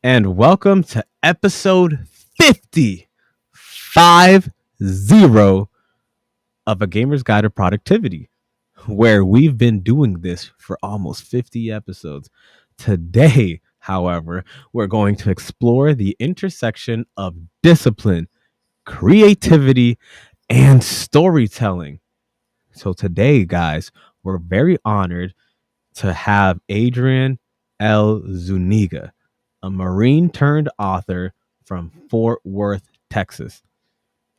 and welcome to episode 50 of A Gamer's Guide to Productivity, where we've been doing this for almost 50 episodes. Today, however, we're going to explore the intersection of discipline, creativity, and storytelling. So, today, guys, we're very honored to have Adrian L. Zuniga, a Marine turned author from Fort Worth, Texas.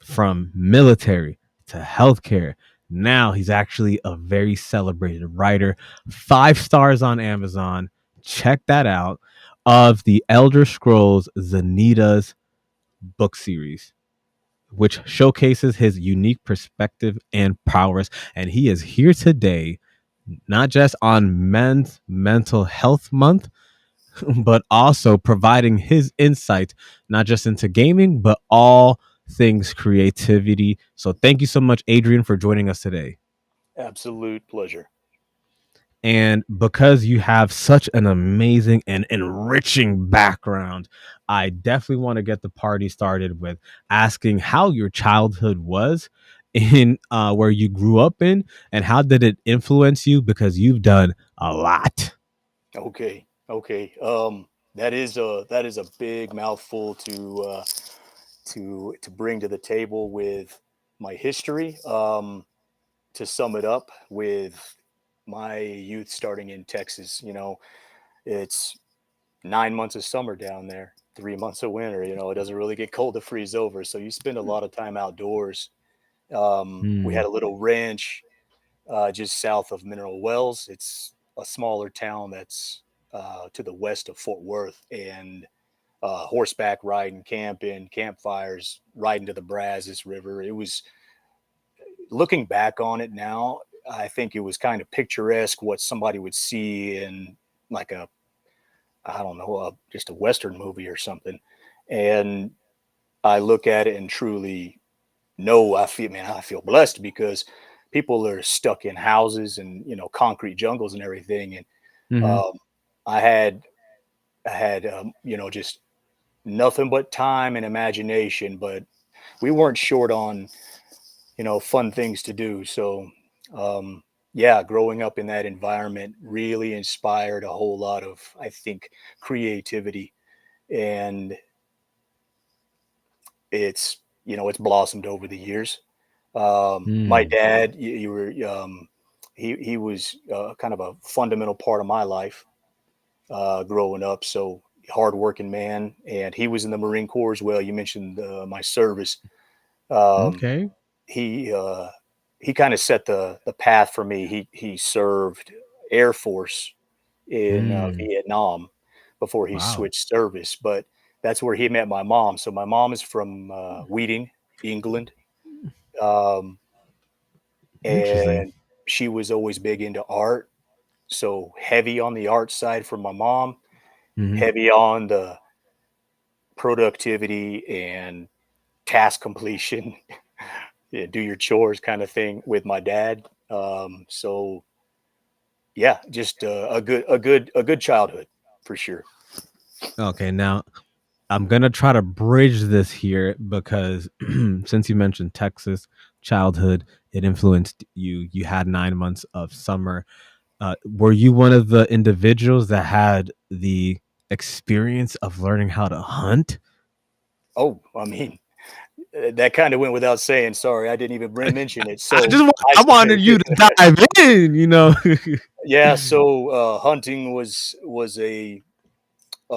From military to healthcare. Now he's actually a very celebrated writer. 5 stars on Amazon. Check that out. Of the Elder Scrolls Zaneta's book series, which showcases his unique perspective and prowess. And he is here today, not just on Men's Mental Health Month, but also providing his insight, not just into gaming, but all things creativity. So thank you so much, Adrian, for joining us today. Absolute pleasure. And because you have such an amazing and enriching background, I definitely want to get the party started with asking how your childhood was in where you grew up in, and how did it influence you, because you've done a lot. Okay. That is a big mouthful to bring to the table with my history. To sum it up, with my youth starting in Texas, it's 9 months of summer down there, 3 months of winter. It doesn't really get cold to freeze over, so you spend a lot of time outdoors. We Hmm. had a little ranch just south of Mineral Wells. It's a smaller town that's to the west of Fort Worth, and horseback riding, camping, campfires, riding to the Brazos River. It was, looking back on it now, I think it was kind of picturesque what somebody would see in, like, I don't know, just a Western movie or something. And I look at it and truly know, I feel blessed because people are stuck in houses and, concrete jungles and everything. And Hmm. um, I had, just nothing but time and imagination, but we weren't short on, fun things to do. So, yeah, growing up in that environment really inspired a whole lot of, I think, creativity. And it's blossomed over the years. My Hmm. dad, you were, he was kind of a fundamental part of my life growing up. So, hardworking man, and he was in the Marine Corps as well. You mentioned my service. Um, Okay. he he kind of set the path for me. He served Air Force in Hmm. Vietnam before he Wow. switched service, but that's where he met my mom. So my mom is from Weeding, England, um, Interesting. and she was always big into art. So heavy on the art side from my mom, Hmm. heavy on the productivity and task completion, yeah, do your chores kind of thing with my dad. So yeah, just a good childhood for sure. Okay, now I'm gonna try to bridge this here because since you mentioned Texas childhood, it influenced you. You had 9 months of summer. Were you one of the individuals that had the experience of learning how to hunt? Oh, I mean, that kind of went without saying. Sorry, I didn't even mention it. I So just I, I wanted you to dive in. yeah, so hunting was a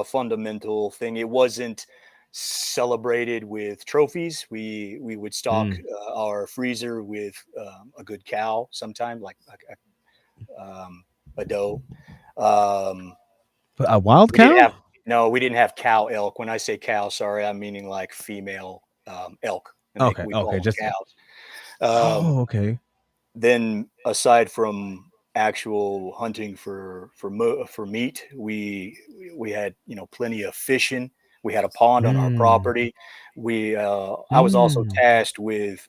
fundamental thing. It wasn't celebrated with trophies. We would stock Mm. our freezer with a good cow, sometime like a doe. Um, A wild we didn't cow? have no, we didn't have cow elk. When I say cow, sorry, I'm meaning like female elk, and Okay, we call okay, them just cows. oh, okay. Then, aside from actual hunting for meat, we had, plenty of fishing. We had a pond on our Mm. property. I was also Mm. tasked with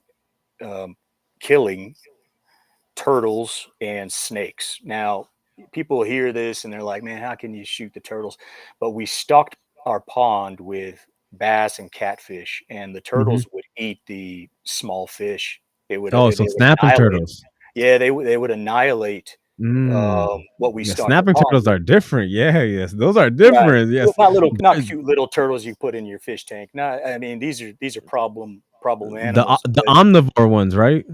um, killing turtles and snakes. Now, people hear this and they're like, "Man, how can you shoot the turtles?" But we stalked our pond with bass and catfish, and the Mhm. turtles would eat the small fish. Oh, They so would snapping annihilate 'em. turtles. Yeah, they would annihilate, Mm. what we Yeah, stocked the snapping pond turtles with. are different. Yeah, yes, those are Right. different. Well, Yes. not There's cute little turtles you put in your fish tank. No, I mean, these are problem animals, the but omnivore ones, right?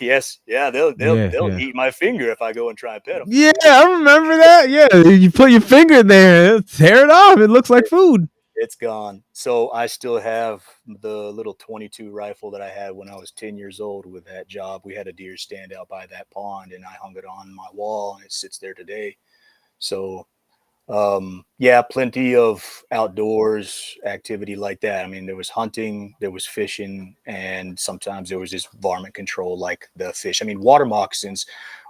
yes, yeah, Yeah, they'll yeah. eat my finger if I go and try and pet them. Yeah, I remember that. Yeah, you put your finger in there, tear it off. It looks like food. It's gone. So I still have the little 22 rifle that I had when I was 10 years old with that job. We had a deer stand out by that pond and I hung it on my wall and it sits there today. So yeah, plenty of outdoors activity like that. I mean, there was hunting, there was fishing, and sometimes there was just varmint control like the fish. I mean, water moccasins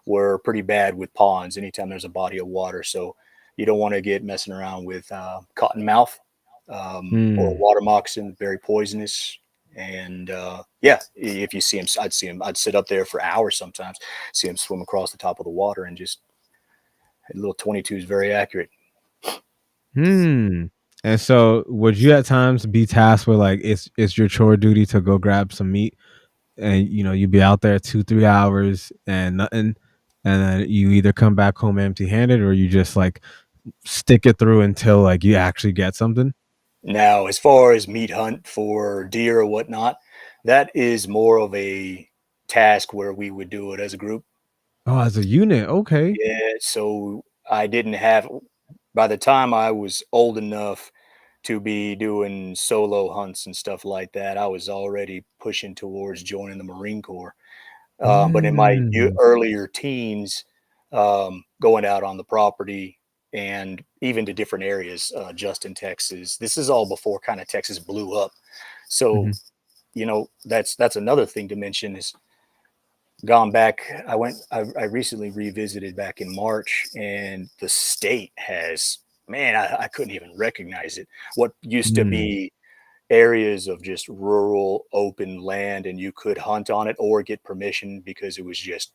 were pretty bad with ponds anytime there's a body of water. So you don't want to get messing around with cottonmouth or Hmm. water moccasin, very poisonous. And yeah, if you see them, I'd see them. I'd sit up there for hours sometimes, see them swim across the top of the water, and just a little 22 is very accurate. Hmm. And so, would you at times be tasked with like it's your chore duty to go grab some meat, and you'd be out there 2 3 hours and nothing, and then you either come back home empty handed or you just like stick it through until like you actually get something? Now, as far as meat hunt for deer or whatnot, that is more of a task where we would do it as a group. Oh, as a unit, okay. Yeah, so I didn't have, by the time I was old enough to be doing solo hunts and stuff like that, I was already pushing towards joining the Marine Corps. But in my Mm. earlier teens, going out on the property and even to different areas, Justin, Texas. This is all before kind of Texas blew up. So, Mhm. that's another thing to mention is gone back. I recently revisited back in March, and the state has, man, I couldn't even recognize it. What used to Mm. be areas of just rural open land and you could hunt on it or get permission because it was just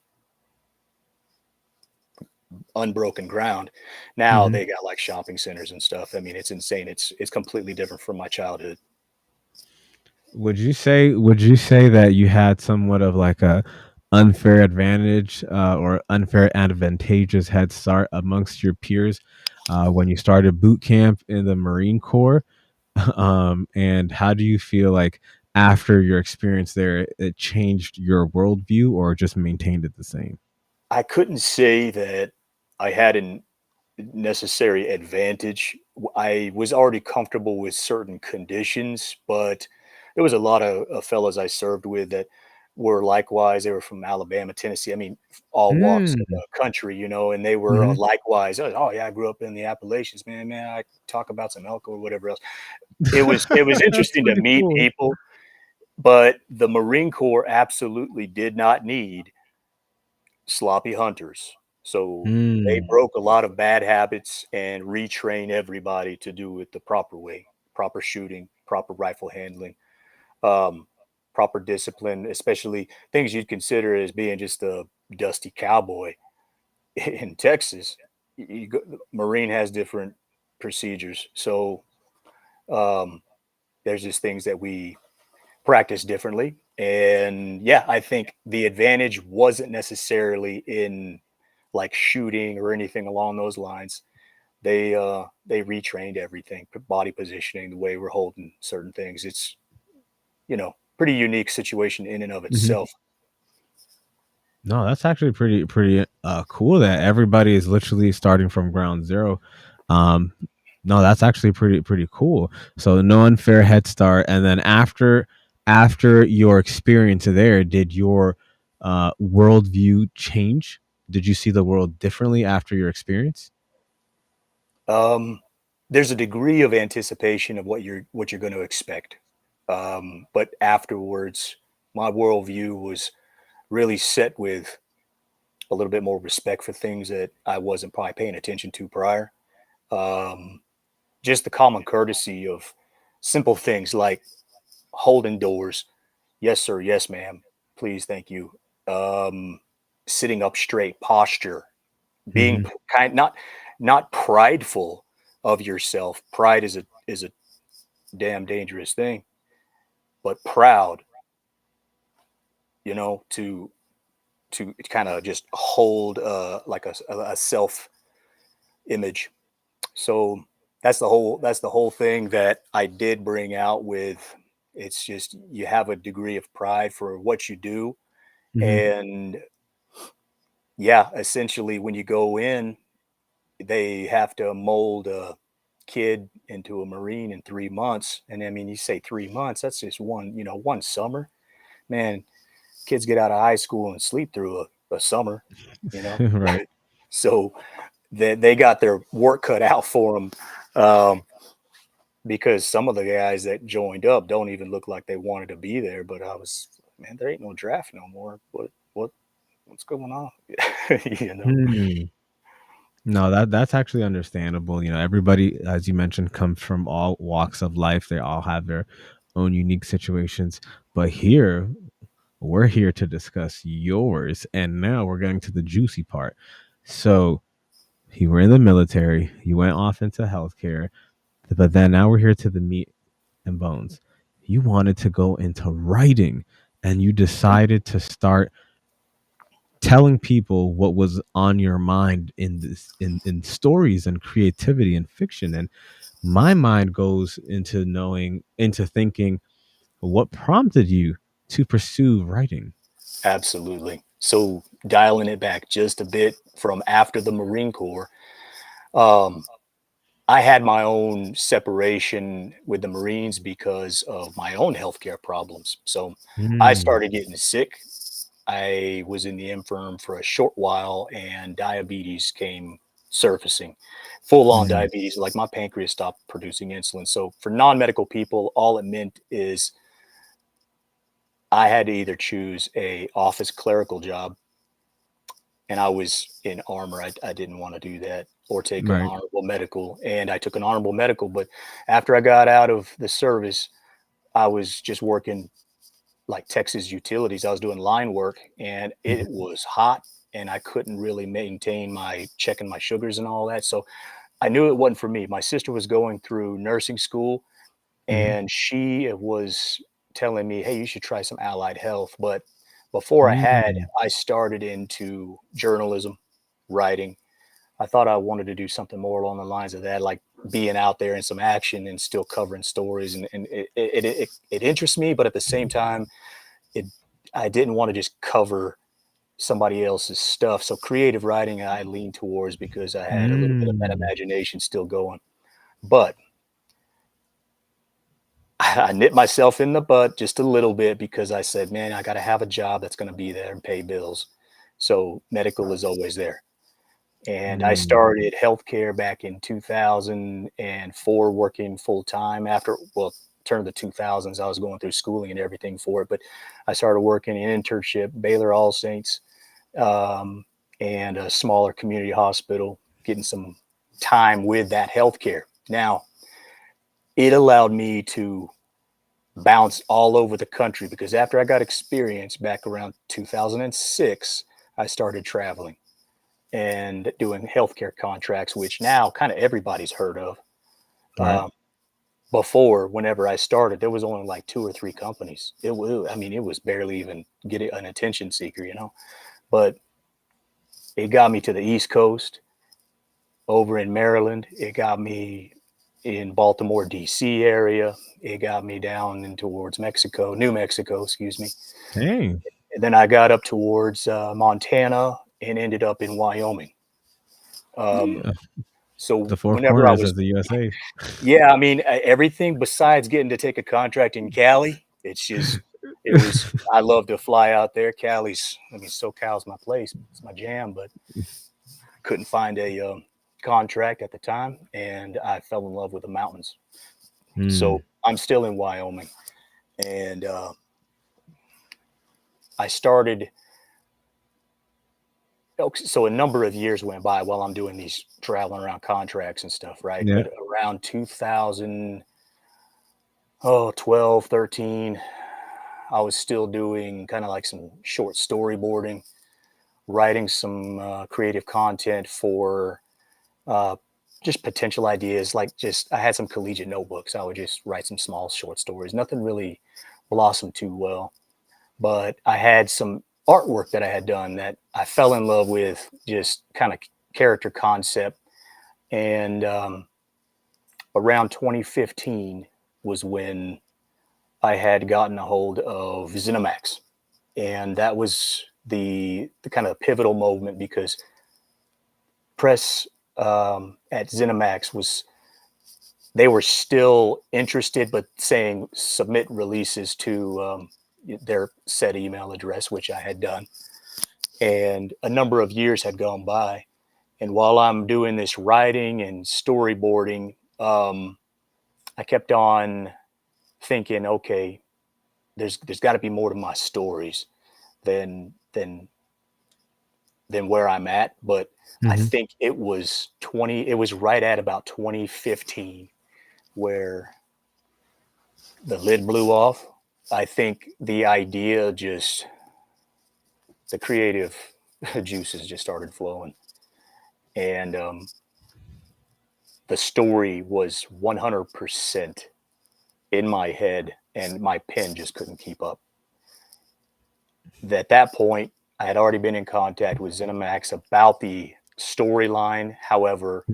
unbroken ground. Now Mhm. they got like shopping centers and stuff. I mean, it's insane. It's completely different from my childhood. Would you say that you had somewhat of like a unfair advantage or unfair advantageous head start amongst your peers when you started boot camp in the Marine Corps? And how do you feel like after your experience there, it changed your worldview or just maintained it the same? I couldn't say that I had an necessary advantage. I was already comfortable with certain conditions, but there was a lot of fellows I served with that were likewise. They were from Alabama, Tennessee. I mean, all walks of Mm. the country, and they were Hmm. likewise. Oh yeah, I grew up in the Appalachians, man. Man, I talk about some elk or whatever else. It was That's interesting to pretty meet cool. people, but the Marine Corps absolutely did not need sloppy hunters. So they Mm. broke a lot of bad habits and retrain everybody to do it the proper way, proper shooting, proper rifle handling, um, proper discipline, especially things you'd consider as being just a dusty cowboy in Texas. Marine has different procedures. So um, there's just things that we practice differently. And yeah, I think the advantage wasn't necessarily in like shooting or anything along those lines. They retrained everything, body positioning, the way we're holding certain things. It's pretty unique situation in and of Mhm. itself. No, that's actually pretty cool that everybody is literally starting from ground zero. Um no, that's actually pretty cool. So no unfair head start, and then after your experience there, did your worldview change? Did you see the world differently after your experience? Um, there's a degree of anticipation of what you're going to expect, but afterwards, my worldview was really set with a little bit more respect for things that I wasn't probably paying attention to prior. Um, just the common courtesy of simple things like holding doors. Yes, sir. Yes, ma'am. Please, thank you. Um, Sitting up straight, posture, being Mhm. kind, not prideful of yourself. Pride is a damn dangerous thing, but proud, to kind of just hold like a self image. So that's the whole thing that I did bring out with. It's just you have a degree of pride for what you do, Hmm. and yeah, essentially when you go in, they have to mold a kid into a Marine in 3 months. And I mean, you say 3 months, that's just one summer. Man, kids get out of high school and sleep through a summer, you know. Right. So they got their work cut out for them, um, because some of the guys that joined up don't even look like they wanted to be there. But I was, man, there ain't no draft no more. What's going on? you know. Hmm. No, that's actually understandable. Everybody, as you mentioned, comes from all walks of life. They all have their own unique situations. But here, we're here to discuss yours. And now we're getting to the juicy part. So you were in the military, you went off into healthcare, but then now we're here to the meat and bones. You wanted to go into writing and you decided to start telling people what was on your mind in stories and creativity and fiction. And my mind goes into thinking, what prompted you to pursue writing? Absolutely. So dialing it back just a bit from after the Marine Corps, um, I had my own separation with the Marines because of my own healthcare problems. So I Mm, started getting sick. I was in the infirm for a short while, and diabetes came surfacing. Full on mm, diabetes, like my pancreas stopped producing insulin. So for non medical people, all it meant is I had to either choose a office clerical job, and I was in armor. I didn't want to do that, or take an right. honorable medical. And I took an honorable medical. But after I got out of the service, I was just working like Texas utilities. I was doing line work, and it Mhm, was hot, and I couldn't really maintain my checking my sugars and all that. So I knew it wasn't for me. My sister was going through nursing school, mhm, and she was telling me, "Hey, you should try some allied health." But before mm, I started into journalism, writing. I thought I wanted to do something more along the lines of that, like being out there in some action and still covering stories, and it interests me, but at the same time, it I didn't want to just cover somebody else's stuff. So creative writing I leaned towards because I had a little bit of that mm, imagination still going. But I nipped myself in the butt just a little bit because I said, man, I got to have a job that's going to be there and pay bills. So medical is always there. And I mm. started healthcare back in 2004, working full time. After, well, turn of the 2000s, I was going through schooling and everything for it. But I started working in internship, Baylor All Saints, um, and a smaller community hospital, getting some time with that healthcare. Now, it allowed me to bounce all over the country because after I got experience back around 2006, I started traveling and doing healthcare contracts, which now kind of everybody's heard of. Right. Um, Before, whenever I started, there was only like two or three companies. I mean, it was barely even getting an attention seeker. But it got me to the East Coast, over in Maryland. It got me in Baltimore, D.C. area. It got me down in towards Mexico, New Mexico, excuse me. Dang. And then I got up towards Montana and ended up in Wyoming. Um, Yeah. so The four whenever I corners was of the USA. Yeah, I mean, everything besides getting to take a contract in Cali, it's just it was I love to fly out there. I mean, SoCal's my place. It's my jam, but couldn't find a contract at the time, and I fell in love with the mountains. Mm, So I'm still in Wyoming, and I started. So a number of years went by while I'm doing these traveling around contracts and stuff, right? yeah. But around 2000, 12, 13, I was still doing kind of like some short storyboarding, writing some creative content for just potential ideas. Like just I had some collegiate notebooks. I would just write some small short stories. Nothing really blossomed too well, but I had some artwork that I had done that I fell in love with. Just kind of character concept, and around 2015 was when I had gotten a hold of Zenimax, and that was the kind of pivotal moment because press at Zenimax was they were still interested, but saying submit releases to their set email address, which I had done. And a number of years had gone by. And while I'm doing this writing and storyboarding, I kept on thinking, okay, there's got to be more to my stories than than where I'm at. But I Mm-hmm. think it was right at about 2015 where the lid blew off. I think the idea just the creative juices just started flowing, and the story was 100% in my head, and my pen just couldn't keep up. At that point, I had already been in contact with ZeniMax about the storyline. However,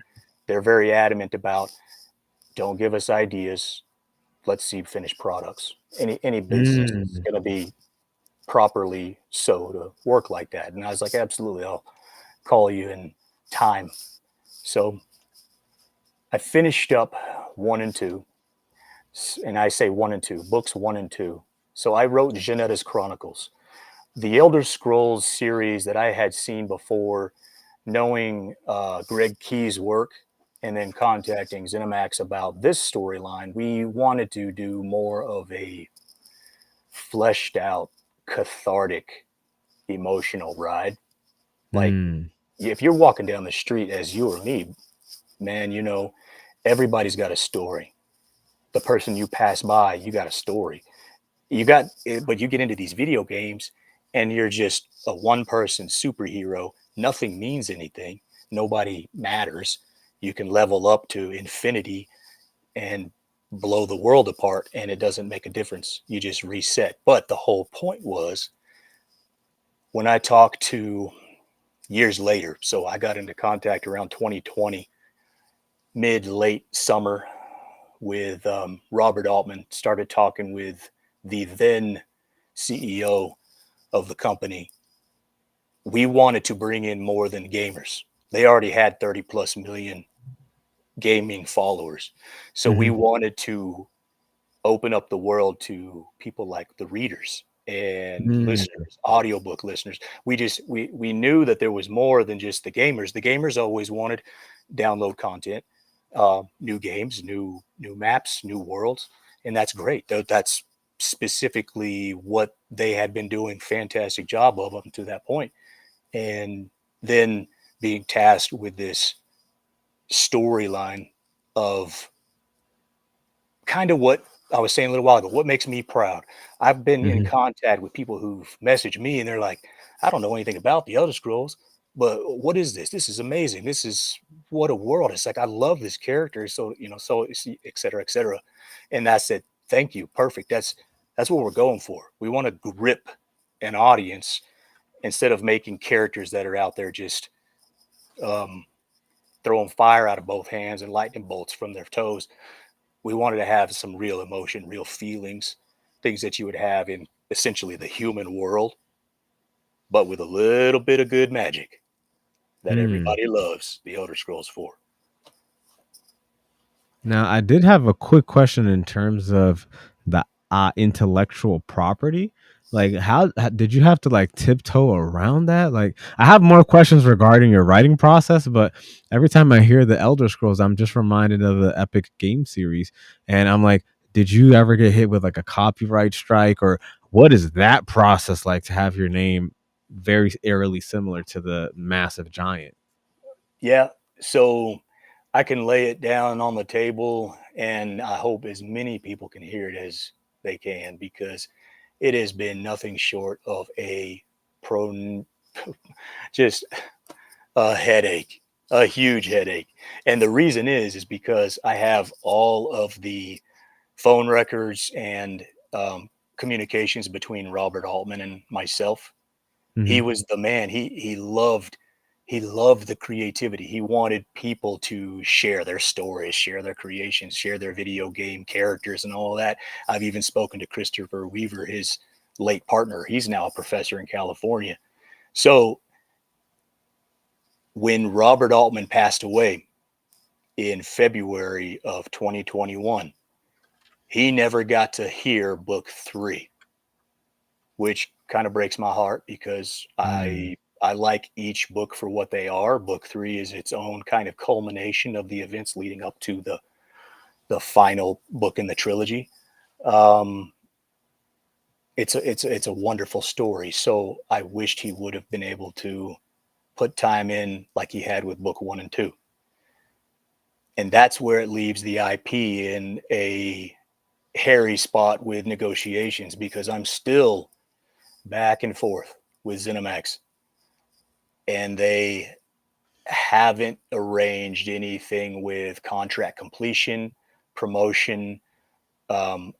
they're very adamant about don't give us ideas. Let's see finished products. Any business is Mm. going to be properly so to work like that. And I was like, absolutely, I'll call you in time. So I finished up one and two, and I say one and two, books one and two. So I wrote Zaneta's Chronicles, the Elder Scrolls series that I had seen before, knowing Greg Key's work, and then contacting ZeniMax about this storyline. We wanted to do more of a fleshed out, cathartic, emotional ride. Like Mm. if you're walking down the street as you or me, man, everybody's got a story. The person you pass by, you got a story. But you get into these video games and you're just a one person superhero. Nothing means anything. Nobody matters. You can level up to infinity and blow the world apart, and it doesn't make a difference. You just reset. But the whole point was when I talked to years later, so I got into contact around 2020, mid late summer, with Robert Altman, started talking with the then CEO of the company. We wanted to bring in more than gamers. They already had 30 plus million gaming followers. So we Mm-hmm. wanted to open up the world to people like the readers and Mm. listeners, audiobook listeners. We knew that there was more than just the gamers. The gamers always wanted download content, new games, new maps, new worlds, and that's great. That's specifically what they had been doing fantastic job of up to that point. And then being tasked with this storyline of kind of what I was saying a little while ago, what makes me proud. I've been in Mm-hmm. contact with people who've messaged me and they're like, I don't know anything about the Elder Scrolls, but what is this? This is amazing. This is what a world. It's like I love this character. So, so et cetera, et cetera. And that's it. Thank you. Perfect. That's what we're going for. We want to grip an audience instead of making characters that are out there just um, throwing fire out of both hands and lightning bolts from their toes. We wanted to have some real emotion, real feelings, things that you would have in essentially the human world, but with a little bit of good magic that Mm. everybody loves the Elder Scrolls for. Now, I did have a quick question in terms of the intellectual property. Like, how did you have to like tiptoe around that? Like, I have more questions regarding your writing process, but every time I hear the Elder Scrolls, I'm just reminded of the Epic game series, and I'm like, did you ever get hit with like a copyright strike, or what is that process like to have your name very eerily similar to the massive giant? Yeah. So I can lay it down on the table, and I hope as many people can hear it as they can because it has been nothing short of a pro, just a headache. A huge headache. And the reason is because I have all of the phone records and communications between Robert Altman and myself. He Hmm. was the man. He loved the creativity. He wanted people to share their stories, share their creations, share their video game characters and all that. I've even spoken to Christopher Weaver, his late partner. He's now a professor in California. So when Robert Altman passed away in February of 2021, he never got to hear book 3, which kind of breaks my heart because Mm. I like each book for what they are. Book 3 is its own kind of culmination of the events leading up to the final book in the trilogy. Um, it's a wonderful story. So I wished he would have been able to put time in like he had with book 1 and 2. And that's where it leaves the IP in a hairy spot with negotiations because I'm still back and forth with ZeniMax, and they haven't arranged anything with contract completion, promotion,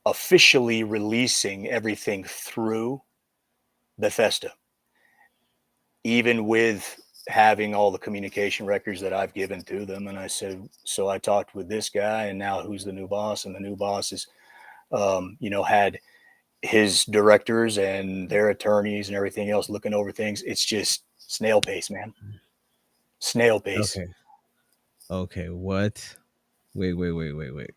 officially releasing everything through Bethesda, even with having all the communication records that I've given to them. And I said, so I talked with this guy, and now who's the new boss? And the new boss is, had his directors and their attorneys and everything else looking over things. It's just snail pace, man. Snail pace. Okay. Okay. What? Wait, wait, wait, wait, wait.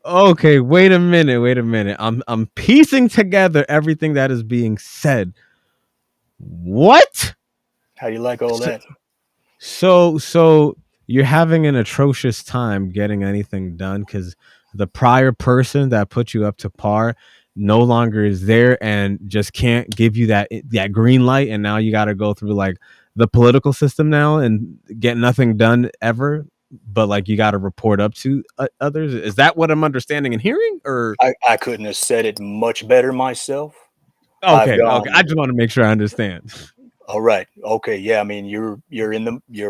Okay, wait a minute, wait a minute. I'm piecing together everything that is being said. What? How you like all So, that? so you're having an atrocious time getting anything done because the prior person that put you up to par no longer is there and just can't give you that green light, and now you got to go through like the political system now and get nothing done ever. But like you got to report up to others. Is that what I'm understanding and hearing? Or I couldn't have said it much better myself. I've okay, okay. gone, I just want to make sure I understand. all right, okay, yeah. I mean, you're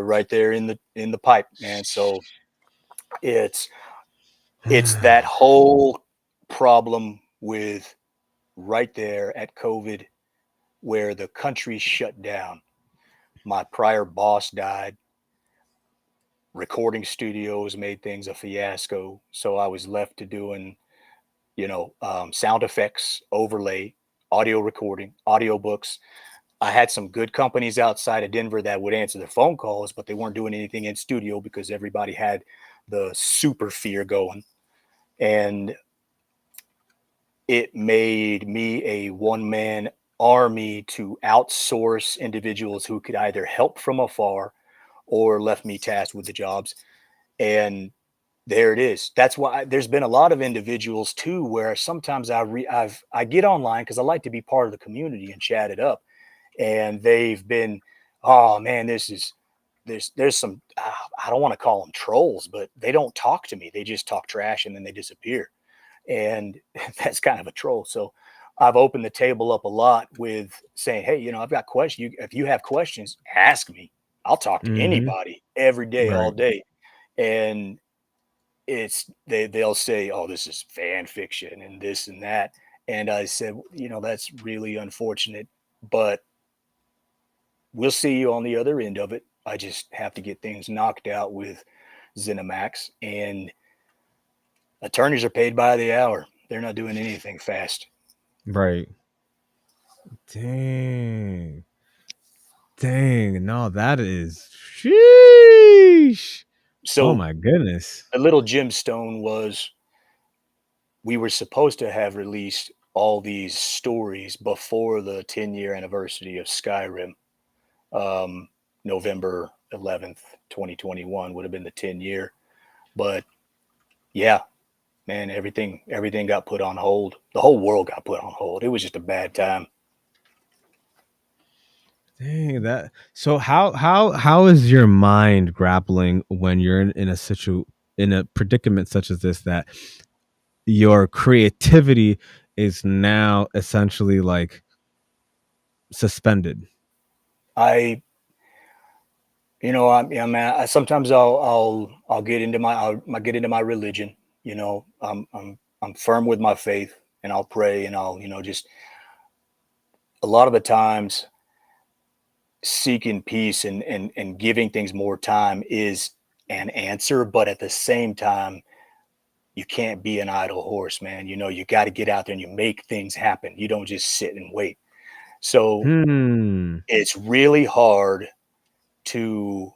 right there in the pipe, man. So it's it's that whole problem with right there at COVID where the country shut down. My prior boss died. Recording studios made things a fiasco. So I was left to doing, sound effects, overlay, audio recording, audiobooks. I had some good companies outside of Denver that would answer the phone calls, but they weren't doing anything in studio because everybody had the super fear going. And it made me a one man army to outsource individuals who could either help from afar or left me tasked with the jobs. And there it is. That's why there's been a lot of individuals too, where sometimes I get online because I like to be part of the community and chat it up, and they've been, oh man, there's some I don't want to call them trolls, but they don't talk to me. They just talk trash and then they disappear, and that's kind of a troll. So I've opened the table up a lot with saying, hey, I've got questions. If you have questions, ask me. I'll talk to Hmm. anybody every day, all Right. day, and they'll say, "Oh, this is fan fiction and this and that," and I said, that's really unfortunate, but we'll see you on the other end of it. I just have to get things knocked out with ZeniMax, and attorneys are paid by the hour. They're not doing anything fast. Right. Dang. Dang. No, that is sheesh. Oh So my goodness. a little gemstone was we were supposed to have released all these stories before the 10-year anniversary of Skyrim. Um, November 11th, 2021 would have been the 10-year. But yeah, man, everything got put on hold. The whole world got put on hold. It was just a bad time. Dang that. So how is your mind grappling when you're in a predicament such as this that your creativity is now essentially like suspended? I Sometimes I'll get into I'll get into my religion. I'm firm with my faith, and I'll pray, and I'll just a lot of the times seeking peace and giving things more time is an answer, but at the same time, you can't be an idle horse, man. You got to get out there and you make things happen. You don't just sit and wait. So Hmm. it's really hard to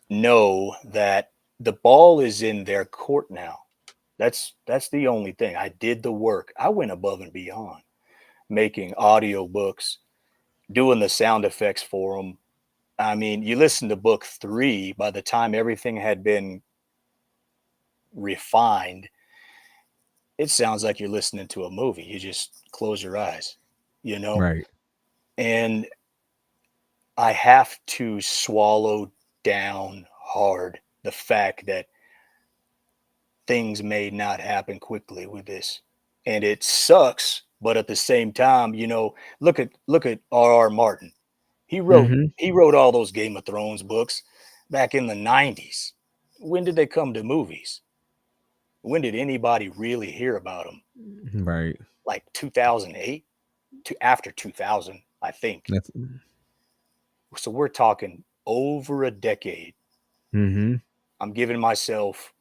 know that the ball is in their court now. That's the only thing. I did the work. I went above and beyond, making audio books, doing the sound effects for them. I mean, you listen to book 3, by the time everything had been refined, it sounds like you're listening to a movie. You just close your eyes, you know? Right. And I have to swallow down hard the fact that things may not happen quickly with this. And it sucks, but at the same time, look at R.R. Martin. He wrote Mhm. he wrote all those Game of Thrones books back in the 90s. When did they come to movies? When did anybody really hear about them? Right. Like 2008 to after 2000, I think. That's So we're talking over a decade. mhm. I'm giving myself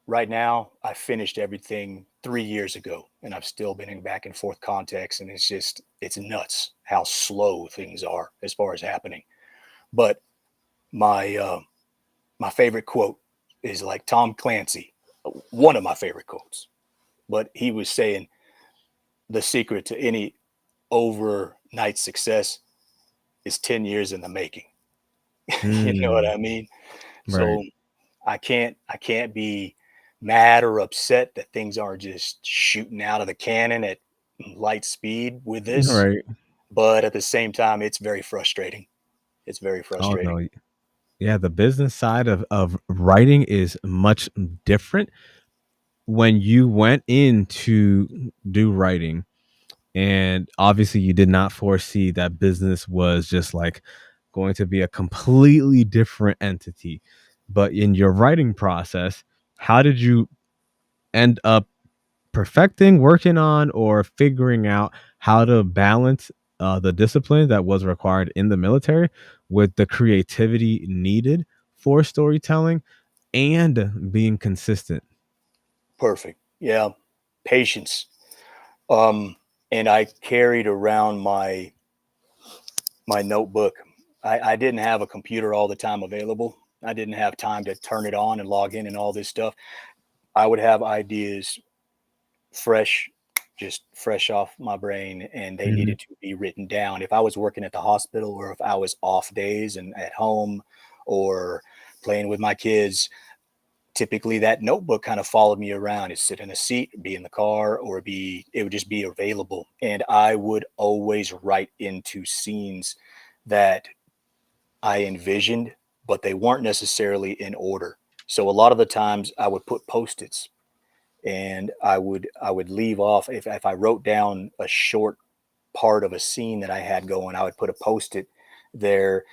right now. I finished everything 3 years ago, and I've still been in back and forth contacts, and it's nuts how slow things are as far as happening. But my my favorite quote is like Tom Clancy, one of my favorite quotes. But he was saying the secret to any overnight success is 10 years in the making. You know what Mm. I mean? Right. So I can't be mad or upset that things aren't just shooting out of the cannon at light speed with this, Right. but at the same time, it's very frustrating. It's very Oh, frustrating. no. Yeah, the business side of writing is much different. When you went in to do writing, and obviously you did not foresee that business was just like going to be a completely different entity. But in your writing process, how did you end up perfecting, working on, or figuring out how to balance the discipline that was required in the military with the creativity needed for storytelling and being consistent? Perfect. Yeah. Patience. Um, and I carried around my notebook. I didn't have a computer all the time available. I didn't have time to turn it on and log in and all this stuff. I would have ideas fresh, just fresh off my brain, and they Mhm. needed to be written down. If I was working at the hospital, or if I was off days and at home, or playing with my kids, typically that notebook kind of followed me around. It'd sit in a seat, be in the car, or it would just be available. And I would always write into scenes that I envisioned, but they weren't necessarily in order. So a lot of the times I would put post-its, and I would leave off if I wrote down a short part of a scene that I had going, I would put a post-it there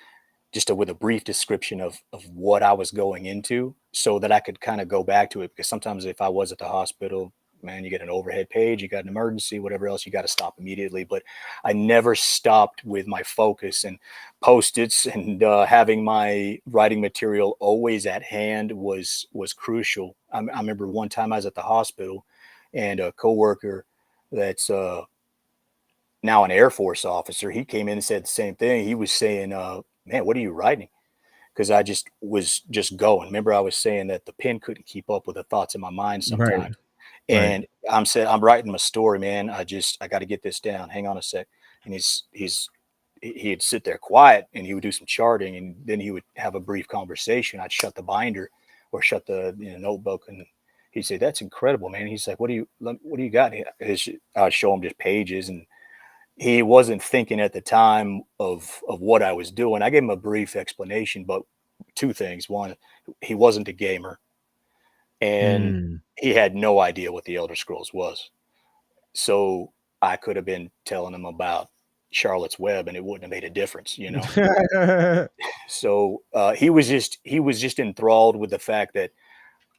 just with a brief description of what I was going into, so that I could kind of go back to it. Because sometimes if I was at the hospital, man, you get an overhead page, you got an emergency, whatever else, you got to stop immediately. But I never stopped with my focus, and post-its and having my writing material always at hand was crucial. I remember one time I was at the hospital, and a coworker that's now an Air Force officer, he came in and said the same thing. He was saying, "Man, what are you writing?" Because I just was just going. Remember, I was saying that the pen couldn't keep up with the thoughts in my mind Right. sometimes. Right. And I'm writing my story, man. I got to get this down. Hang on a sec. And he'd sit there quiet, and he would do some charting, and then he would have a brief conversation. I'd shut the binder or shut the notebook, and he'd say, "That's incredible, man." He's like, "What do you got?" I'd show him just pages, and he wasn't thinking at the time of what I was doing. I gave him a brief explanation, but two things. One, he wasn't a gamer, and Mm. he had no idea what the Elder Scrolls was. So I could have been telling him about. Charlotte's Web, and it wouldn't have made a difference, you know. So he was just enthralled with the fact that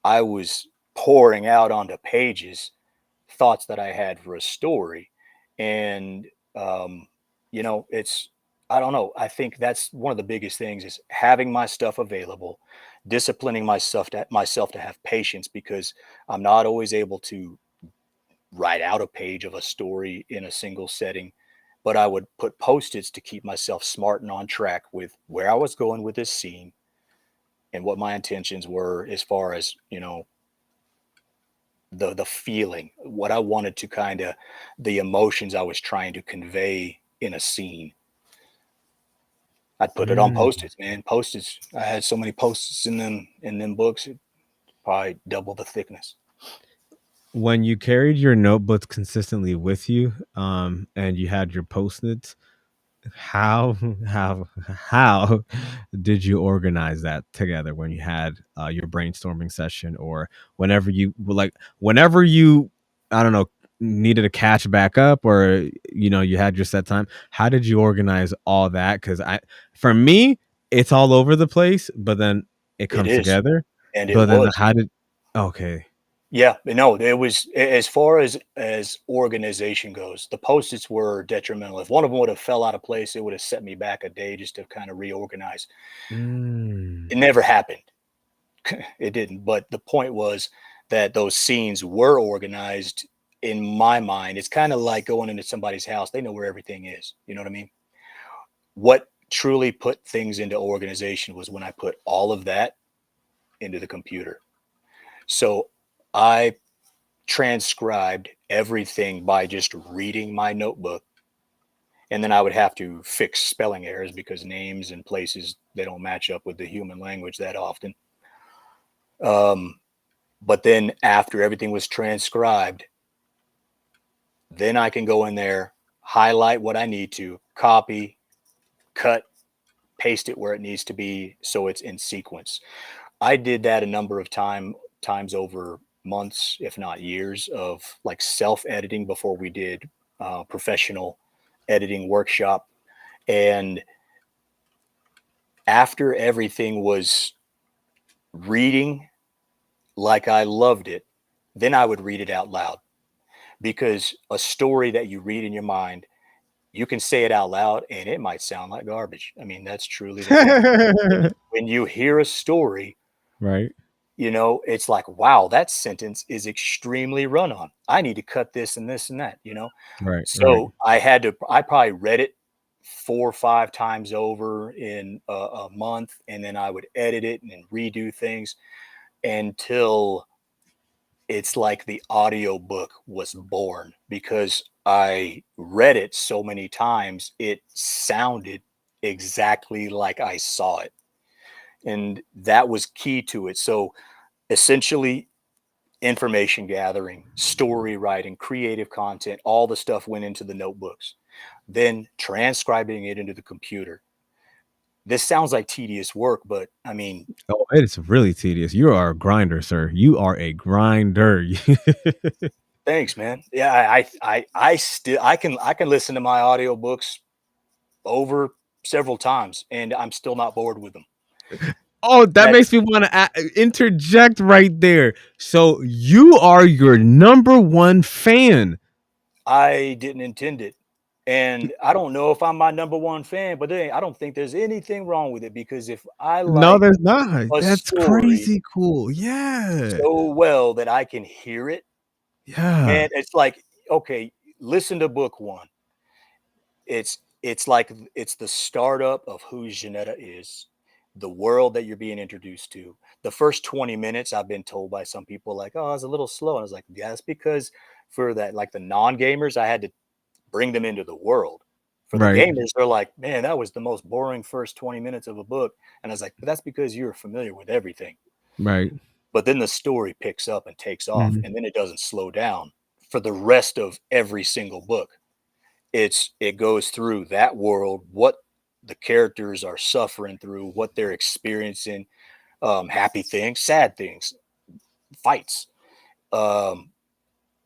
I was pouring out onto pages thoughts that I had for a story, and um, you know, it's I don't know. I think that's one of the biggest things is having my stuff available, disciplining myself to have patience because I'm not always able to write out a page of a story in a single setting, but I would put post-its to keep myself smart and on track with where I was going with this scene and what my intentions were as far as, you know, the feeling, what I wanted to kind of the emotions I was trying to convey in a scene. I'd put it on Mm. post-its, man. Post-its. I had so many post-its in them books, it probably double the thickness. When you carried your notebooks consistently with you, and you had your post-its, how how did you organize that together when you had your brainstorming session, or whenever you, I don't know, needed to catch back up, or you had your set time? How did you organize all that? Because for me, it's all over the place, but then it It comes is, together. and it But then was. how did okay. Yeah, no, it was as far as organization goes, the post-its were detrimental. If one of them would have fell out of place, it would have set me back a day just to kind of reorganize. Mm, It never happened. It didn't. But the point was that those scenes were organized in my mind. It's kind of like going into somebody's house. They know where everything is. You know what I mean? What truly put things into organization was when I put all of that into the computer. So I transcribed everything by just reading my notebook. And then I would have to fix spelling errors because names and places they don't match up with the human language that often. Um, but then after everything was transcribed, then I can go in there, highlight what I need to, copy, cut, paste it where it needs to be so it's in sequence. I did that a number of times over months, if not years, of like self editing before we did professional editing workshop. And after everything was reading like I loved it, then I would read it out loud because a story that you read in your mind, you can say it out loud and it might sound like garbage. I mean, that's truly the thing. When you hear a story, right, you know, it's like, wow, that sentence is extremely run on. I need to cut this and this and that, you know? right. So I probably read it 4 or 5 times over in a month, and then I would edit it and then redo things until it's like the audio book was born because I read it so many times, it sounded exactly like I saw it. And that was key to it. So essentially, information gathering, story writing, creative content, all the stuff went into the notebooks, then transcribing it into the computer. This sounds like tedious work, but I mean, Oh, it's really tedious. You are a grinder, sir. You are a grinder. thanks, man. Yeah, I still I can listen to my audiobooks over several times and I'm still not bored with them. Oh, that That's makes me want to interject right there. So you are your number one fan. I didn't intend it. And I don't know if I'm my number one fan, but I don't think there's anything wrong with it because if I No, like there's not. a That's story crazy cool. Yeah. so well that I can hear it, Yeah. man, it's like, okay, listen to book one. It's like it's the startup of who Zaneta is, the world that you're being introduced to. The first 20 minutes, I've been told by some people, like, oh, it's a little slow. And I was like, yeah, that's because for that, like the non-gamers, I had to bring them into the world. For the Right. gamers, they're like, man, that was the most boring first 20 minutes of a book. And I was like, but that's because you're familiar with everything. Right. But then the story picks up and takes off, Mhm. and then it doesn't slow down for the rest of every single book. It goes through that world, what the characters are suffering through, what they're experiencing, happy things, sad things, fights. Um,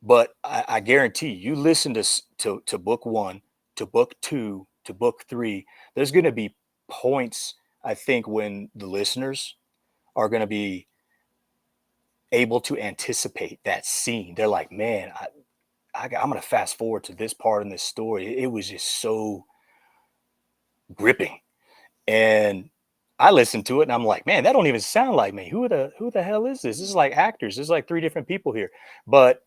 but I guarantee you listen to book one to book two to book three, there's going to be points, I think, when the listeners are going to be able to anticipate that scene. They're like, man, I'm going to fast forward to this part in this story. It was just so gripping. And I listened to it and I'm like, man, that don't even sound like me. Who the hell is this? This is like actors. This is like three different people here. But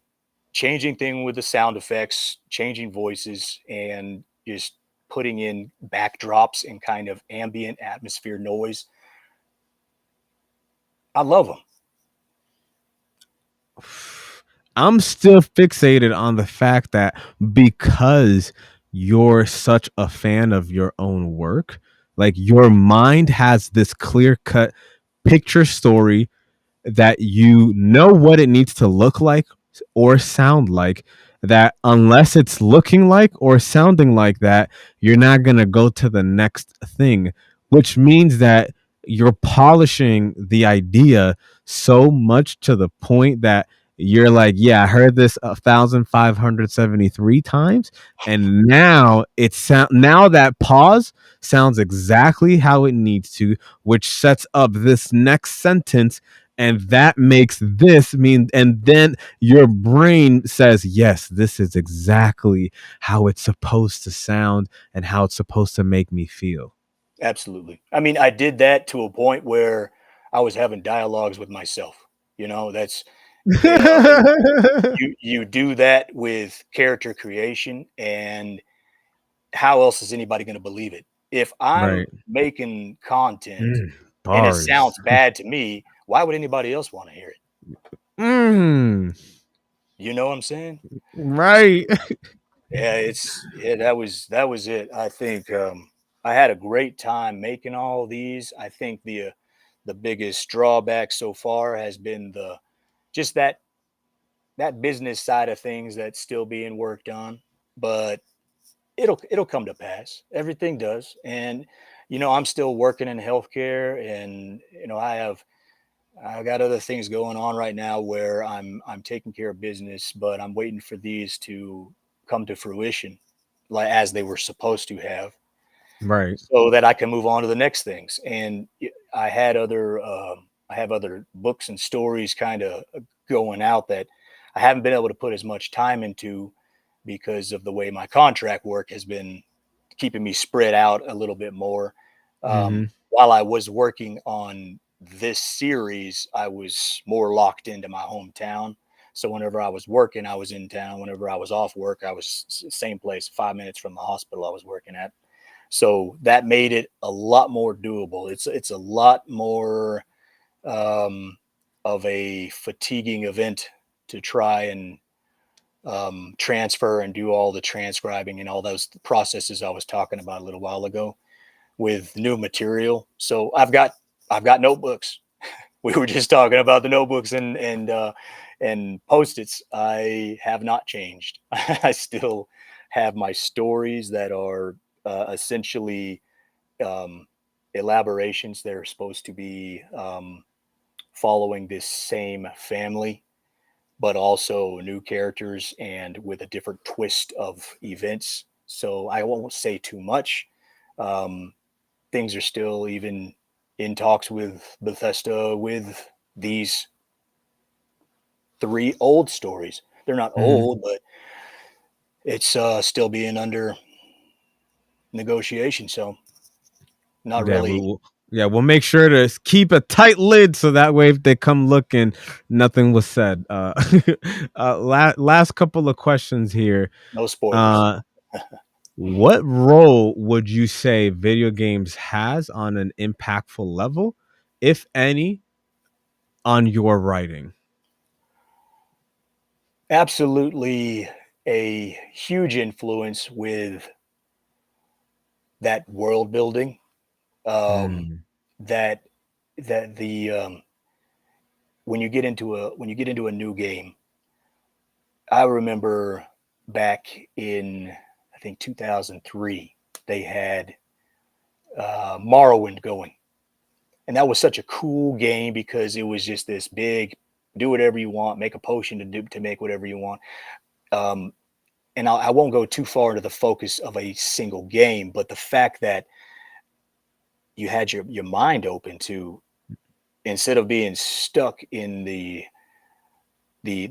changing thing with the sound effects, changing voices, and just putting in backdrops and kind of ambient atmosphere noise. I love them. I'm still fixated on the fact that because you're such a fan of your own work, like your mind has this clear cut picture story that you know what it needs to look like or sound like, that unless it's looking like or sounding like that, you're not going to go to the next thing, which means that you're polishing the idea so much to the point that you're like, yeah, I heard this 1,573 times, and now now that pause sounds exactly how it needs to, which sets up this next sentence, and that makes this mean, and then your brain says, yes, this is exactly how it's supposed to sound and how it's supposed to make me feel. Absolutely. I mean, I did that to a point where I was having dialogues with myself. That's you do that with character creation, and how else is anybody going to believe it? If I'm Right. making content Mm, and it bars. sounds bad to me, why would anybody else want to hear it? Mm, You know what I'm saying? right. Yeah, that was it. I think I had a great time making all these. I think the biggest drawback so far has been the just that business side of things that's still being worked on, but it'll come to pass. Everything does, and I'm still working in healthcare, and I've got other things going on right now where I'm taking care of business, but I'm waiting for these to come to fruition, like as they were supposed to have, Right. so that I can move on to the next things. And I have other books and stories kind of going out that I haven't been able to put as much time into because of the way my contract work has been keeping me spread out a little bit more. Hmm. While I was working on this series, I was more locked into my hometown. So whenever I was working, I was in town. Whenever I was off work, I was same place, 5 minutes from the hospital I was working at. So that made it a lot more doable. It's a lot more um, of a fatiguing event to try and transfer and do all the transcribing and all those processes I was talking about a little while ago with new material. So I've got notebooks. We were just talking about the notebooks and post-its. I have not changed. I still have my stories that are essentially um, elaborations that are supposed to be following this same family, but also new characters and with a different twist of events. So I won't say too much. Um, Things are still even in talks with Bethesda with these three old stories. They're not Hmm. old, but it's still being under negotiation. So not Yeah, really. we'll make sure to keep a tight lid so that way if they come looking, nothing was said. Last couple of questions here. No spoilers. Uh, what role would you say video games has on an impactful level, if any, on your writing? Absolutely a huge influence with that world building. Um, Mm, that that the when you get into a new game, I remember back in I think 2003 they had Morrowind going, and that was such a cool game because it was just this big do whatever you want, make a potion to make whatever you want. Um, and I won't go too far into the focus of a single game, but the fact that you had your mind open to, instead of being stuck in the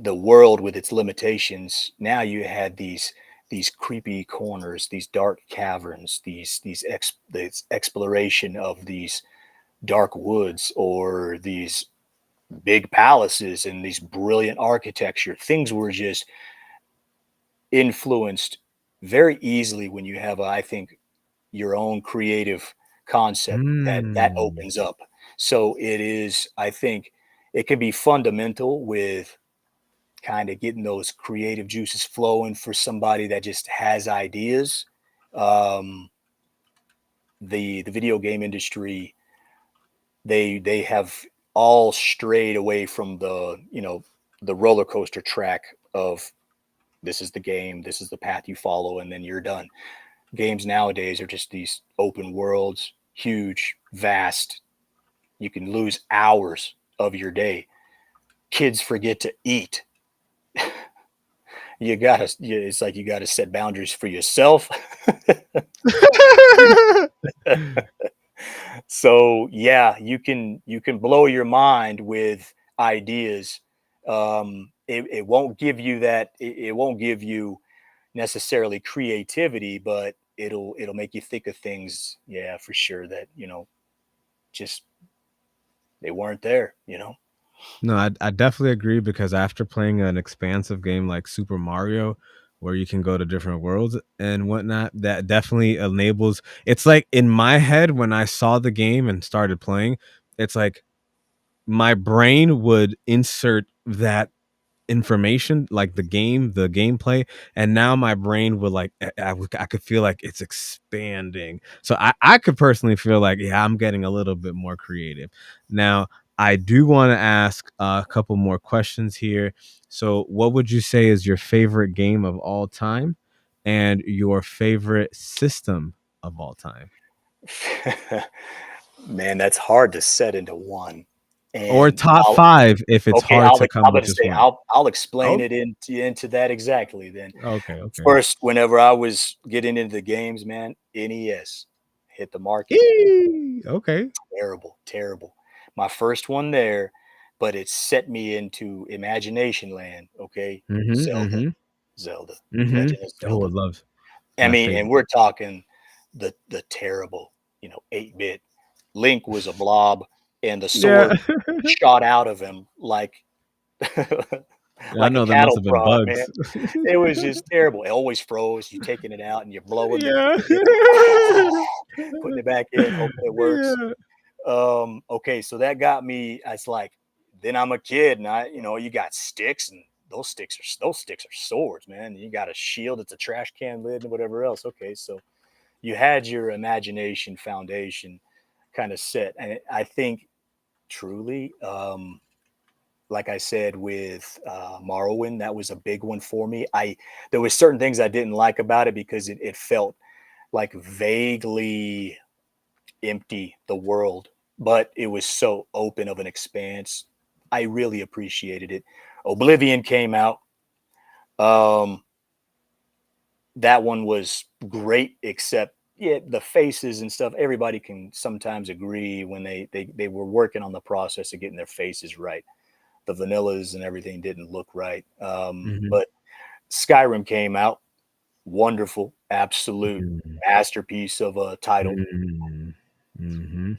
world with its limitations, now you had these creepy corners, these dark caverns, this exploration of these dark woods, or these big palaces and these brilliant architecture. Things were just influenced very easily when you have, I think, your own creative concept that Mm. opens up. So it is, I think, it can be fundamental with kind of getting those creative juices flowing for somebody that just has ideas. Um, the video game industry, they have all strayed away from the roller coaster track of, this is the game, this is the path you follow, and then you're done. Games nowadays are just these open worlds, huge, vast. You can lose hours of your day. Kids forget to eat. It's like you gotta set boundaries for yourself. So yeah, you can blow your mind with ideas. It won't give you that. It won't give you necessarily creativity, but it'll make you think of things. Yeah, for sure. That just they weren't there. No, I definitely agree because after playing an expansive game like Super Mario, where you can go to different worlds and whatnot, that definitely enables. It's like in my head when I saw the game and started playing, it's like my brain would insert that information, like the gameplay, and now my brain would like I could feel like it's expanding. So I could personally feel like, yeah, I'm getting a little bit more creative. Now, I do want to ask a couple more questions here. So what would you say is your favorite game of all time and your favorite system of all time? Man, that's hard to set into one. Or And top I'll 5 if it's okay, hard to come I'm with gonna just say one. I'll explain Oh, it into that exactly then. okay, okay. First, whenever I was getting into the games, man, NES hit the market. Okay. Terrible, terrible. My first one there, but it set me into imagination land. Okay, Mhm, Zelda, mhm. Zelda, Mhm. Legend of Oh, I Zelda. love I my mean, and favorite. we're talking the terrible, 8-bit. Link was a blob, and the Yeah. sword shot out of him like I like a know there must cattle have been prod, man. bugs. It was just terrible. It always froze. You taking it out and you're blowing Yeah. putting it back in, hoping it works. Yeah. Okay, so that got me. It's like, then I'm a kid, and you got sticks, and those sticks are swords, man. You got a shield, it's a trash can lid, and whatever else. Okay, so you had your imagination foundation kind of set, and I think truly, like I said with Morrowind, that was a big one for me. There was certain things I didn't like about it because it felt like vaguely empty, the world, but it was so open of an expanse. I really appreciated it. Oblivion came out. Um, that one was great, except yeah, the faces and stuff. Everybody can sometimes agree when they were working on the process of getting their faces right. The vanillas and everything didn't look right. Mhm. But Skyrim came out, wonderful, absolute Mm. masterpiece of a title. Mm. Mhm.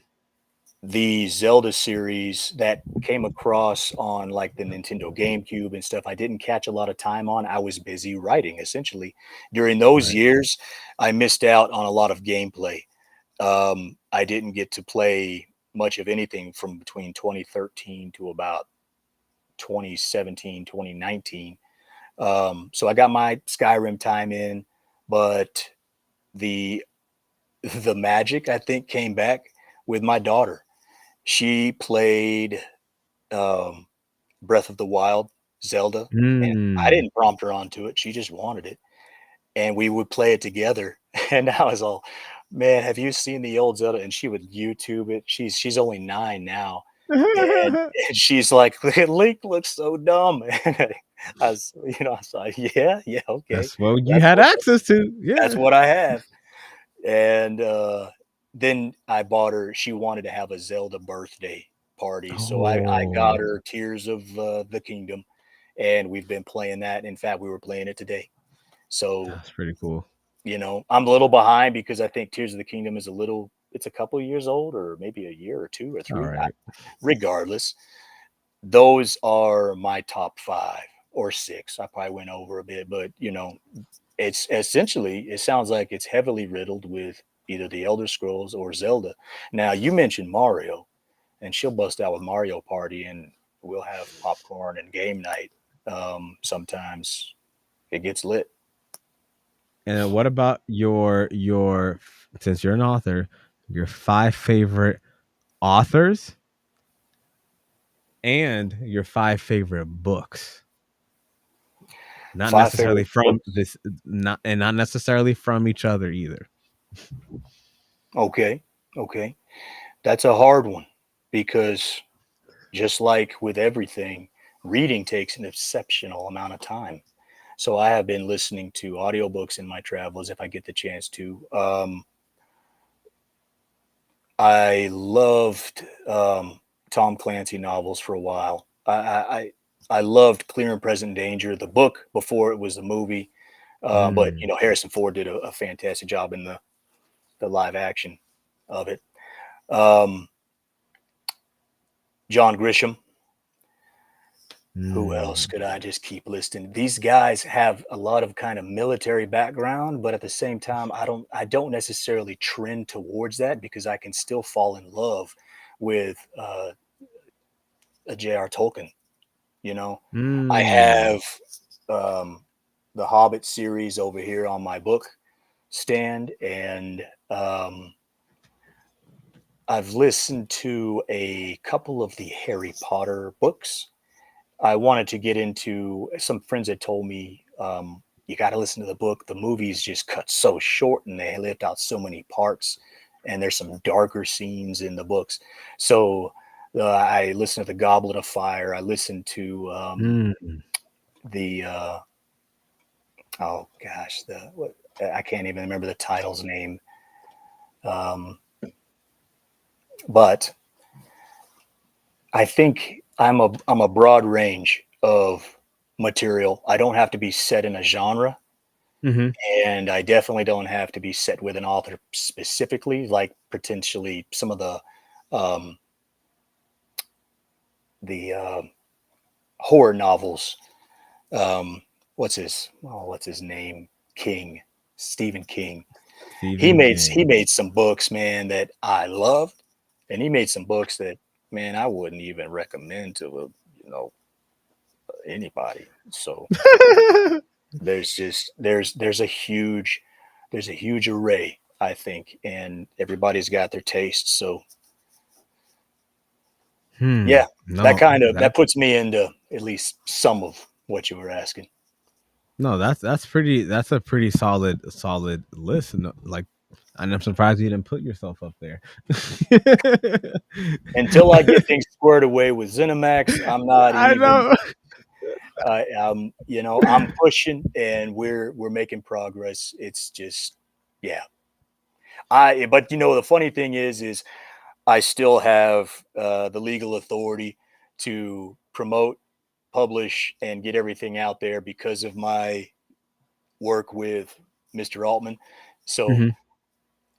The Zelda series that came across on like the Nintendo GameCube and stuff, I didn't catch a lot of time on. I was busy writing essentially. During those Right. years, I missed out on a lot of gameplay. I didn't get to play much of anything from between 2013 to about 2017, 2019. So I got my Skyrim time in, but the the magic I think came back with my daughter. She played um, Breath of the Wild, Zelda, and I Mm. didn't prompt her onto it. She just wanted it, and we would play it together. And I was all, man, have you seen the old Zelda? And she would YouTube it. She's only 9 now, and she's like, Link looks so dumb. I was, I was like, yeah, yeah, okay, That's what you that's had what access to. that's Yeah. what I have. And then I bought her. She wanted to have a Zelda birthday party, so I got Oh, her Tears of the Kingdom, and we've been playing that. In fact, we were playing it today. So that's pretty cool. I'm a little behind because I think Tears of the Kingdom is it's a couple years old, or maybe a year or two or All three. right. Regardless, those are my top five or six. I probably went over a bit, but it's essentially, it sounds like it's heavily riddled with either the Elder Scrolls or Zelda. Now, you mentioned Mario, and she'll bust out with Mario Party, and we'll have popcorn and game night. Sometimes it gets lit. And what about your since you're an author, your five favorite authors and your five favorite books? Not Five necessarily favorite from books. this, not necessarily from each other either. Okay, okay, that's a hard one because just like with everything, reading takes an exceptional amount of time. So I have been listening to audiobooks in my travels if I get the chance to. I loved Tom Clancy novels for a while. I loved Clear and Present Danger, the book before it was the movie. But Mm, Harrison Ford did a fantastic job in the live action of it. Um, John Grisham. Who else mm, could I just keep listing? These guys have a lot of kind of military background, but at the same time, I don't necessarily trend towards that because I can still fall in love with a J.R. Tolkien. You know, I mm, have um, the Hobbit series over here on my book stand, and I've listened to a couple of the Harry Potter books. I wanted to get into, some friends had told me, you got to listen to the book. The movies just cut so short and they left out so many parts. And there's some darker scenes in the books. So I listened to The Goblet of Fire. I listened to mm. the, oh gosh, I can't even remember the title's name. Um, but I think I'm a broad range of material. I don't have to be set in a genre, Mm-hmm. and I definitely don't have to be set with an author specifically, like potentially some of um, the horror novels. Um, what's his name? King, Stephen King. He Stephen made he King. made some books, man, that I loved, and he made some books that, man, I wouldn't even recommend to anybody. So there's a huge array, I think, and everybody's got their tastes. So Hmm. yeah, that No, kind of that that puts me into at least some of what you were asking. no, that's pretty. That's a pretty solid list. No, like, and I'm surprised you didn't put yourself up there. Until I get things squared away with ZeniMax, I'm not I even. know. I'm pushing, and we're making progress. It's just, yeah. But the funny thing is I still have the legal authority to promote, publish, and get everything out there because of my work with Mr. Altman. So Hmm.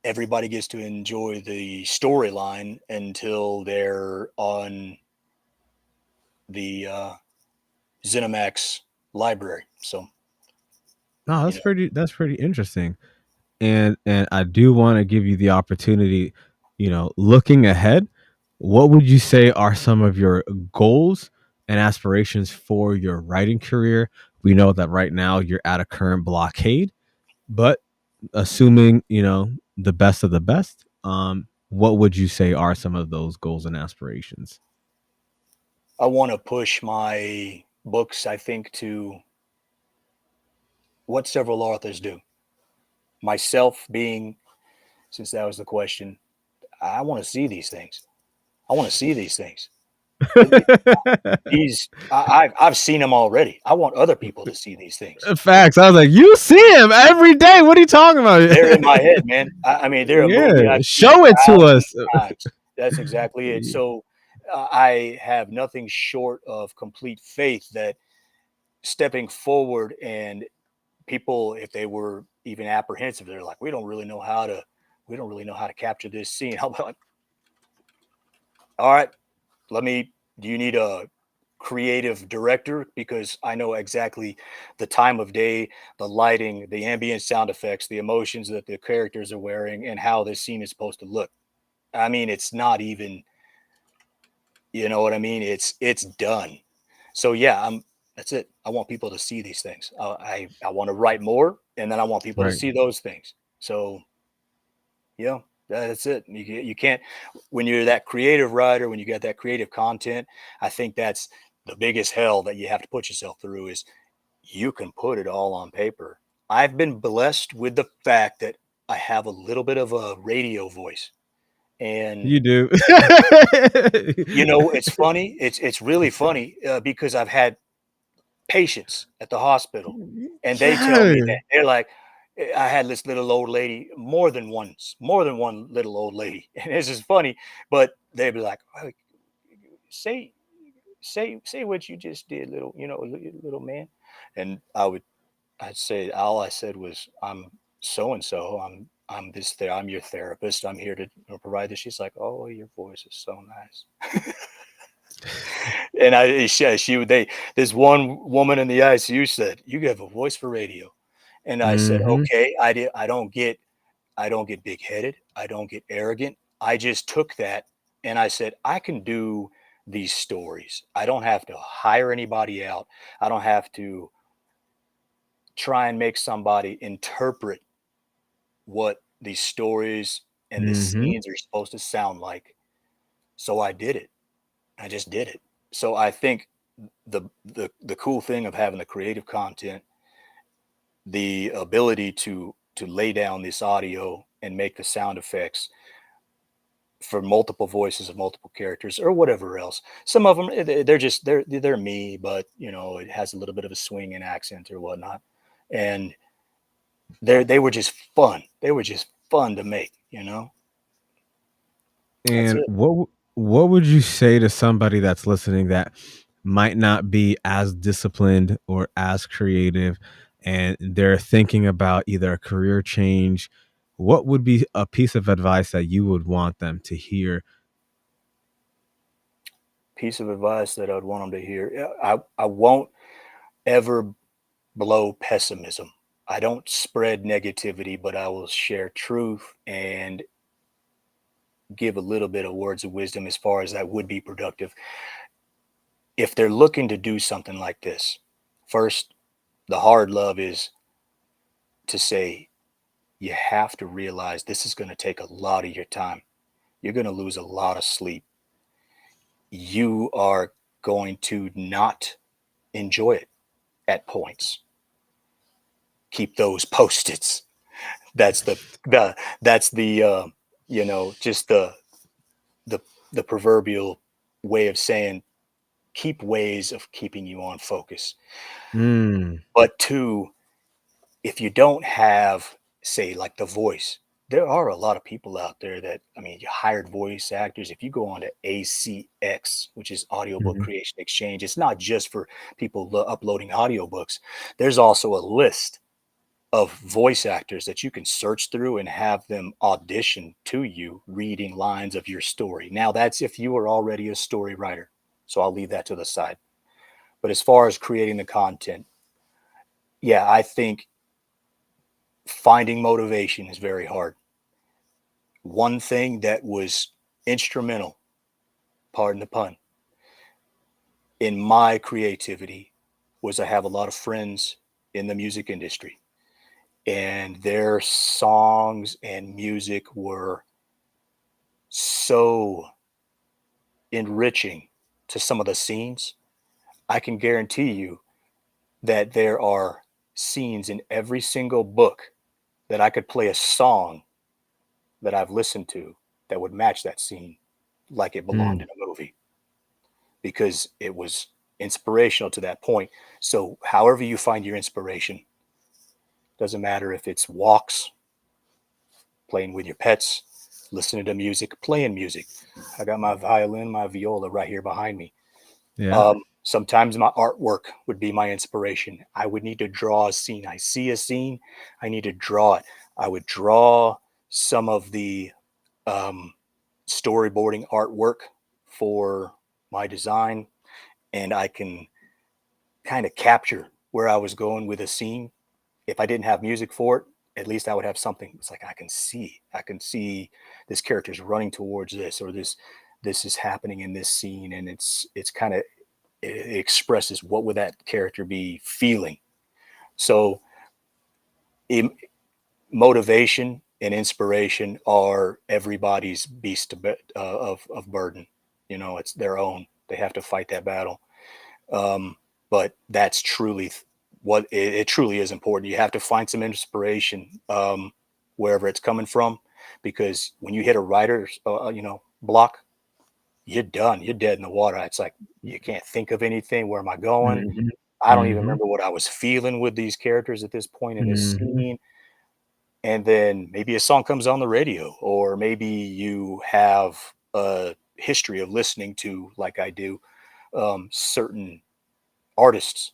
everybody gets to enjoy the storyline until they're on the ZeniMax library. So, No, you know, that's pretty interesting. And I do want to give you the opportunity, looking ahead, what would you say are some of your goals and aspirations for your writing career? We know that right now you're at a current blockade, but assuming, the best of the best, what would you say are some of those goals and aspirations? I want to push my books, I think, to what several authors do. Myself being, since that was the question, I want to see these things. I want to see these things. I've seen them already. I want other people to see these things. Facts. I was like, you see him every day. What are you talking about? They're in my head, man. I mean, they're a movie Yeah, I've seen show it to thousands us. of times. That's exactly it. So I have nothing short of complete faith that stepping forward and people, if they were even apprehensive, they're like, we don't really know how to capture this scene. I'll be like, all right, let me, do you need a creative director? Because I know exactly the time of day, the lighting, the ambient sound effects, the emotions that the characters are wearing, and how this scene is supposed to look. I mean, it's not even, you know what I mean? It's done. So yeah, that's it. I want people to see these things. I want to write more, and then I want people to Right. see those things. So yeah, that's it. You can't, when you're that creative writer, when you get that creative content, I think that's the biggest hell that you have to put yourself through is you can put it all on paper. I've been blessed with the fact that I have a little bit of a radio voice. And You do. you know, it's funny. It's really funny because I've had patients at the hospital, and they tell me Yeah. that they're like, I had this little old lady more than one little old lady, and this is funny, but they'd be like, "Oh, say, say what you just did, little, you know, little man," and I'd say all I said was, "I'm so and so. I'm your therapist. I'm here to provide this." She's like, "Oh, your voice is so nice." And this one woman in the ICU said, "You have a voice for radio." And I said, Mhm. "Okay, I don't get big headed. I don't get arrogant. I just took that and I said, I can do these stories. I don't have to hire anybody out. I don't have to try and make somebody interpret what these stories and the Mhm. scenes are supposed to sound like. So I did it. I just did it." So I think the cool thing of having the creative content, the ability to lay down this audio and make the sound effects for multiple voices of multiple characters or whatever else. Some of them they're just they're me, but you know it has a little bit of a swing and accent or whatnot, and they were just fun. They were just fun to make. You know, that's And it. what would you say to somebody that's listening that might not be as disciplined or as creative and they're thinking about either a career change? What would be a piece of advice that you would want them to hear? Piece of advice that I'd want them to hear. I won't ever blow pessimism. I don't spread negativity, but I will share truth and give a little bit of words of wisdom as far as that would be productive. If they're looking to do something like this, first, the hard love is to say you have to realize this is going to take a lot of your time. You're going to lose a lot of sleep. You are going to not enjoy it at points. Keep those post-its. That's the that's the you know, just the the proverbial way of saying keep ways of keeping you on focus. Mm, But two, if you don't have, say, like the voice, there are a lot of people out there that, I mean, you hired voice actors. If you go on to ACX, which is Audiobook mhm, Creation Exchange, it's not just for people uploading audiobooks. There's also a list of voice actors that you can search through and have them audition to you reading lines of your story. Now, that's if you are already a story writer. So I'll leave that to the side. But as far as creating the content, yeah, I think finding motivation is very hard. One thing that was instrumental, pardon the pun, in my creativity was I have a lot of friends in the music industry, and their songs and music were so enriching to some of the scenes. I can guarantee you that there are scenes in every single book that I could play a song that I've listened to that would match that scene like it belonged mm. in a movie. because it was inspirational to that point. So, however you find your inspiration, doesn't matter if it's walks, playing with your pets, listening to music, playing music. I got my violin, my viola right here behind me. Yeah. Sometimes my artwork would be my inspiration. I would need to draw a scene. I see a scene, I need to draw it. I would draw some of the um, storyboarding artwork for my design, and I can kind of capture where I was going with a scene. If I didn't have music for it, at least I would have something. It's like I can see this character's running towards this, or this is happening in this scene, and it's kind of, it expresses what would that character be feeling. So im motivation and inspiration are everybody's beast of burden. You know, it's their own. They have to fight that battle. Um, but that's truly what it truly is important. You have to find some inspiration wherever it's coming from, because when you hit a writer's block, you're done. You're dead in the water. It's like you can't think of anything. Where am I going? Mhm. I don't even Mhm. remember what I was feeling with these characters at this point in this Mhm. scene. And then maybe a song comes on the radio, or maybe you have a history of listening to, like I do, certain artists,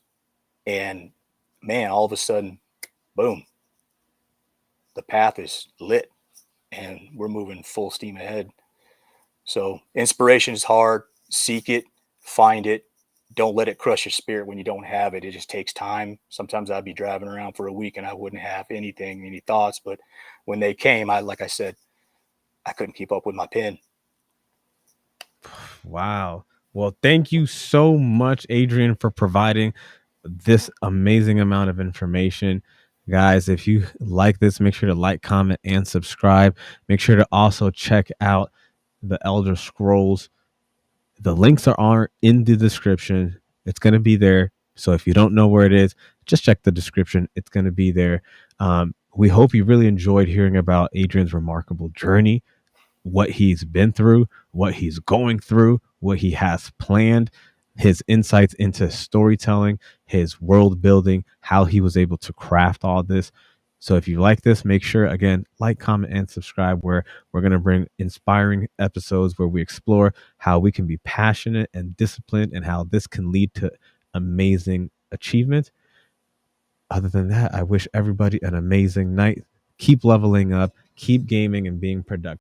and man, all of a sudden, boom, the path is lit, and we're moving full steam ahead. So inspiration is hard. Seek it, find it. Don't let it crush your spirit when you don't have it. It just takes time. Sometimes I'd be driving around for a week and I wouldn't have anything, any thoughts. But when they came, like I said, I couldn't keep up with my pen. Wow. Well, thank you so much, Adrian, for providing this amazing amount of information. Guys, if you like this, make sure to like, comment, and subscribe. Make sure to also check out the Elder Scrolls. The links are in the description. It's going to be there. So if you don't know where it is, just check the description. It's going to be there. We hope you really enjoyed hearing about Adrian's remarkable journey, what he's been through, what he's going through, what he has planned, his insights into storytelling, his world building, how he was able to craft all this. So if you like this, make sure again, like, comment, and subscribe, where we're going to bring inspiring episodes where we explore how we can be passionate and disciplined and how this can lead to amazing achievement. Other than that, I wish everybody an amazing night. Keep leveling up, keep gaming, and being productive.